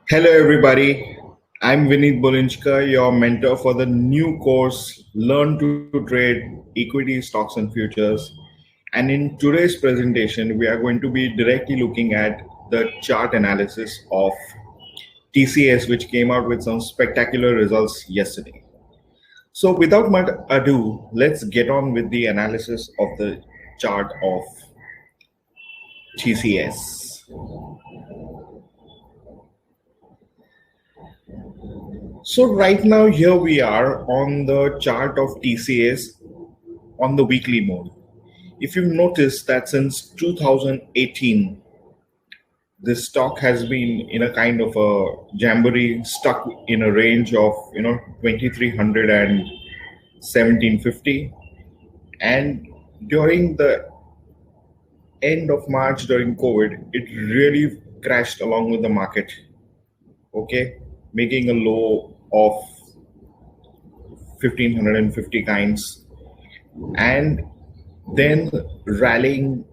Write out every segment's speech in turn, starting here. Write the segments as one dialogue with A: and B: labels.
A: Hello, everybody. I'm Vinit Bolinchka, your mentor for the new course Learn to Trade Equity, Stocks, and Futures. And in today's presentation, we are going to be directly looking at the chart analysis of TCS, which came out with some spectacular results yesterday. So, without much ado, let's get on with the analysis of the chart of TCS. So right now here we are on the chart of TCS on the weekly mode. If you've noticed that since 2018, this stock has been in a kind of a jamboree, stuck in a range of 2300 and 1750, and during the end of March during COVID, it really crashed along with the market. Okay, making a low of 1550 kinds and then rallying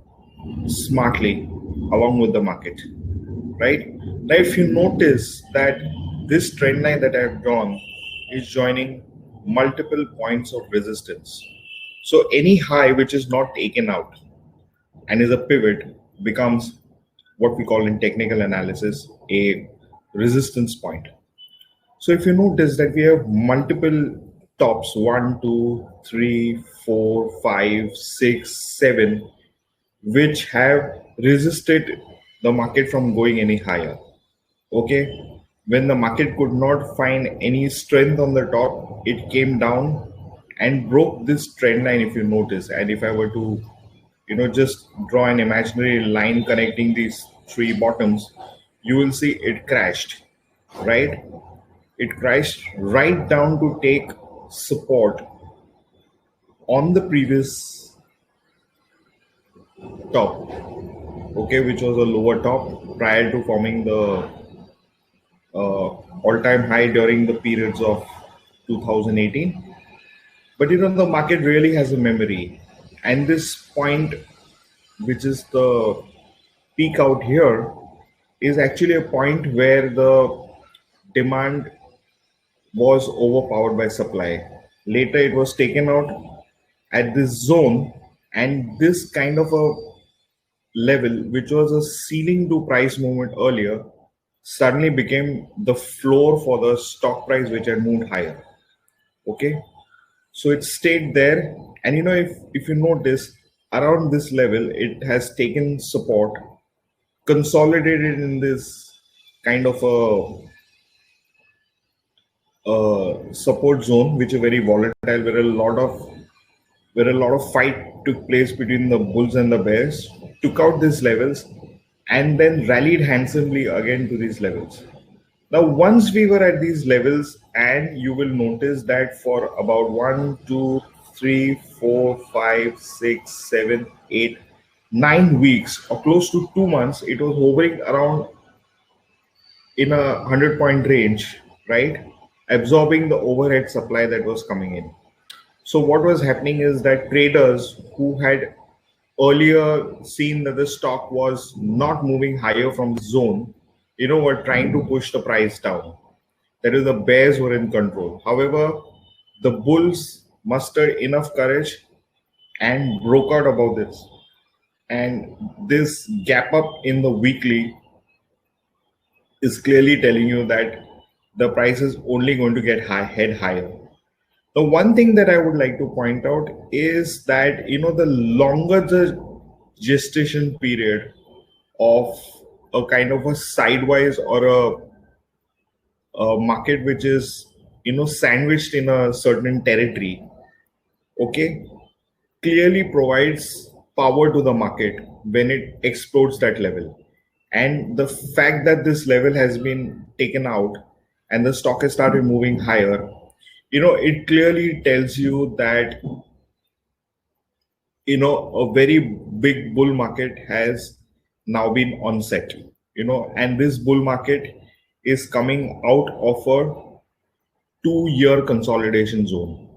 A: smartly along with the market, right? Now, if you notice that this trend line that I've drawn is joining multiple points of resistance. So any high which is not taken out and is a pivot becomes what we call in technical analysis a resistance point. So if you notice that we have multiple tops, 1, 2, 3, 4, 5, 6, 7, which have resisted the market from going any higher. Okay. When the market could not find any strength on the top, it came down and broke this trend line, if you notice. And if I were to, just draw an imaginary line connecting these three bottoms, you will see it crashed, right? It crashed right down to take support on the previous top, okay, which was a lower top prior to forming the all-time high during the periods of 2018. But the market really has a memory, and this point, which is the peak out here, is actually a point where the demand was overpowered by supply. Later, it was taken out at this zone, and this kind of a level, which was a ceiling to price movement earlier, suddenly became the floor for the stock price, which had moved higher. Okay, so it stayed there, and if you notice around this level, it has taken support, consolidated in this kind of a support zone, which is very volatile, where a lot of fight took place between the bulls and the bears, took out these levels, and then rallied handsomely again to these levels. Now, once we were at these levels, and you will notice that for about 1, 2, 3, 4, 5, 6, 7, 8, 9 weeks, or close to 2 months, it was hovering around in a 100-point range, right? Absorbing the overhead supply that was coming in. So what was happening is that traders who had earlier seen that the stock was not moving higher from the zone, were trying to push the price down. That is, the bears were in control. However, the bulls mustered enough courage and broke out about this. And this gap up in the weekly is clearly telling you that the price is only going to head higher. The one thing that I would like to point out is that the longer the gestation period of a kind of a sidewise or a market which is sandwiched in a certain territory, okay, clearly provides power to the market when it explodes that level. And the fact that this level has been taken out and the stock has started moving higher, it clearly tells you that a very big bull market has now been onset, and this bull market is coming out of a 2-year consolidation zone.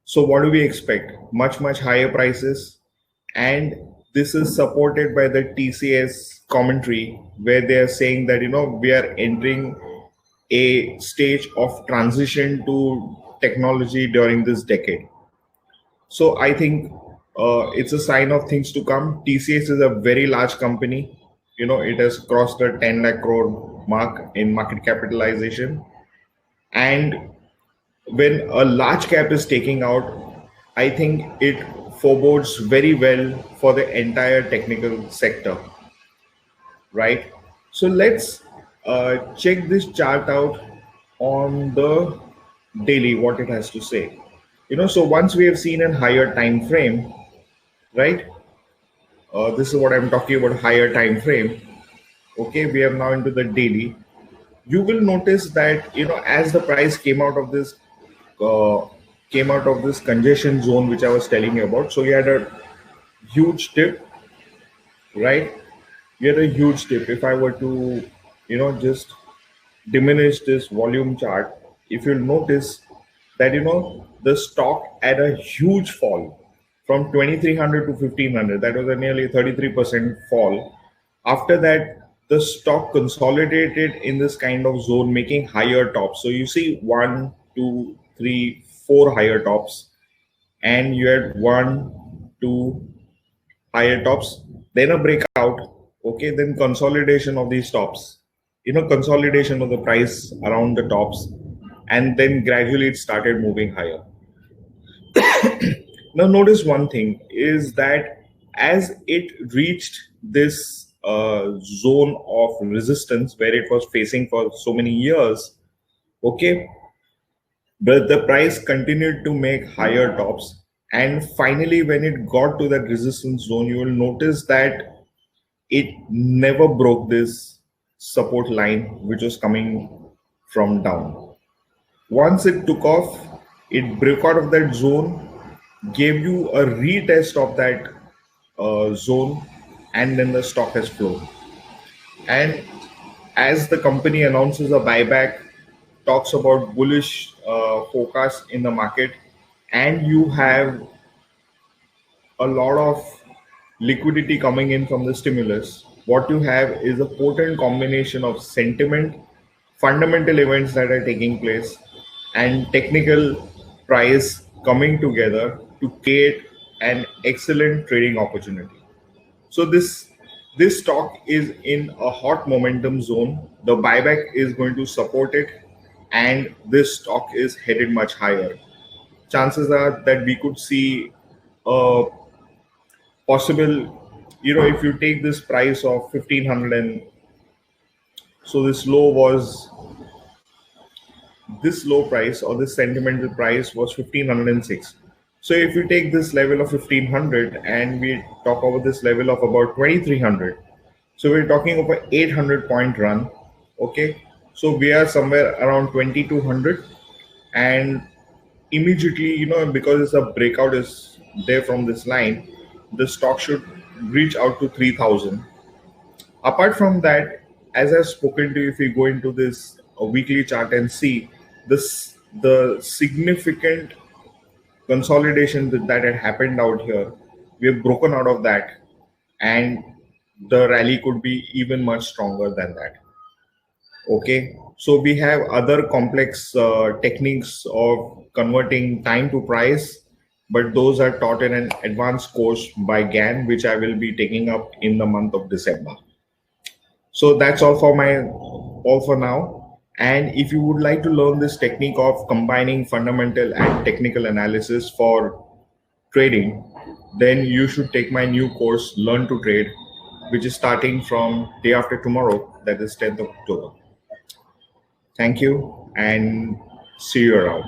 A: So what do we expect? Much higher prices, and This is supported by the TCS commentary, where they are saying that we are entering a stage of transition to technology during this decade. So I think it's a sign of things to come. TCS is a very large company. It has crossed the 10 lakh crore mark in market capitalization. And when a large cap is taking out, I think it forebodes very well for the entire technical sector, right? So let's check this chart out on the daily, what it has to say. So once we have seen a higher time frame, right? This is what I'm talking about, higher time frame. Okay, we are now into the daily. You will notice that as the price uh, came out of this congestion zone which I was telling you about. So you had a huge dip, right? You had a huge dip. If I were to, just diminish this volume chart, if you'll notice that the stock had a huge fall from 2300 to 1500. That was a nearly 33% fall. After that, the stock consolidated in this kind of zone, making higher tops. So you see one, two, three, four higher tops, and you had one, two higher tops, then a breakout, okay, then consolidation of these tops, consolidation of the price around the tops, and then gradually it started moving higher. Now, notice one thing is that as it reached this zone of resistance where it was facing for so many years, okay, but the price continued to make higher tops. And finally, when it got to that resistance zone, you will notice that it never broke this support line which was coming from down. Once it took off, it broke out of that zone, gave you a retest of that zone, and then the stock has flown. And as the company announces a buyback, talks about bullish forecast in the market, and you have a lot of liquidity coming in from the stimulus, what you have is a potent combination of sentiment, fundamental events that are taking place, and technical price coming together to create an excellent trading opportunity. So this stock is in a hot momentum zone. The buyback is going to support it, and this stock is headed much higher. Chances are that we could see a possible, if you take this price of 1500, and so this low price or this sentimental price was 1506. So if you take this level of 1500 and we talk about this level of about 2300, so we're talking of an 800 point run. Okay, so we are somewhere around 2200, and immediately, because it's a breakout is there from this line, the stock should reach out to 3000. Apart from that, as I've spoken to you, if you go into this weekly chart and see this, the significant consolidation that had happened out here, we have broken out of that, and the rally could be even much stronger than that. Okay, so we have other complex techniques of converting time to price, but those are taught in an advanced course by GAN, which I will be taking up in the month of December. So that's all for now. And if you would like to learn this technique of combining fundamental and technical analysis for trading, then you should take my new course, Learn to Trade, which is starting from day after tomorrow, that is 10th of October. Thank you, and see you around.